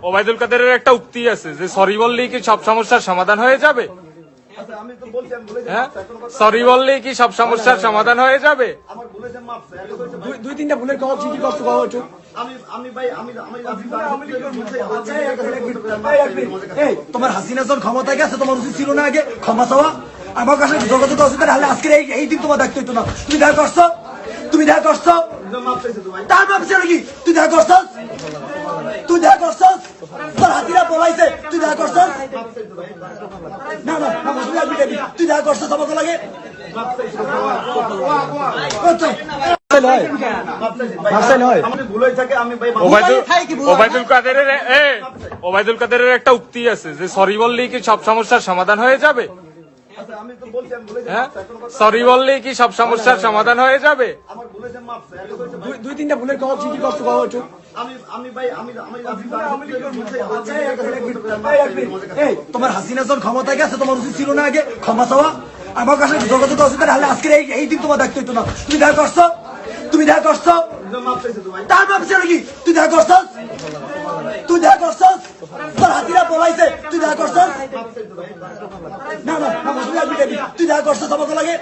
ওবায়দুল কাদেরের একটা উক্তি আছে যে সরি বললেই কি সব সমস্যার সমাধান হয়ে যাবে। হ্যাঁ, সরি বললেই কি সব সমস্যার সমাধান হয়ে যাবে। দুই তিনটা ভুলের কথা কি করতে পারো। তোমার হাসিনা যখন ক্ষমতায় গেছে তোমার উচিত ছিল না আগে ক্ষমা চাওয়া। আমার কাছে যোগাযোগ অসুবিধা হলে আজকের এই দিন তোমার দেখতে হইতো না। তুমি দেখা করছো, তুমি দেখা করছো, তার ভাবছে নাকি তুই দেখা করছস, তুই দেখা করছস, তোর হাতিরা বলাইছে তুই দেখা করছস। না না তুই দেখা করছস আমাকে লাগে। ওবায়দুল কাদেরের একটা উক্তি আছে যে সরি বললেই কি সব সমস্যার সমাধান হয়ে যাবে। হ্যাঁ, সরি বললেই কি সব সমস্যার সমাধান হয়ে যাবে। দুই তিনটা ভুলের কথা কি করতে পারো। তোমার হাসিনা যখন ক্ষমতায় গেছে তোমার উচিত ছিল না আগে ক্ষমা চাওয়া। আমার কাছে যোগাযোগ অসুবিধা হলে আজকের এই দিন তোমার দেখতে হইতো না। তুমি দেখা করছো, তুমি দেখা করছো, তার ভাবছে নাকি তুই দেখা করছস, তুই দেখা করছস, তোর হাতিরা বলাইছে তুই দেখা করছস। না না তুই দেখা করছস আমাকে লাগে।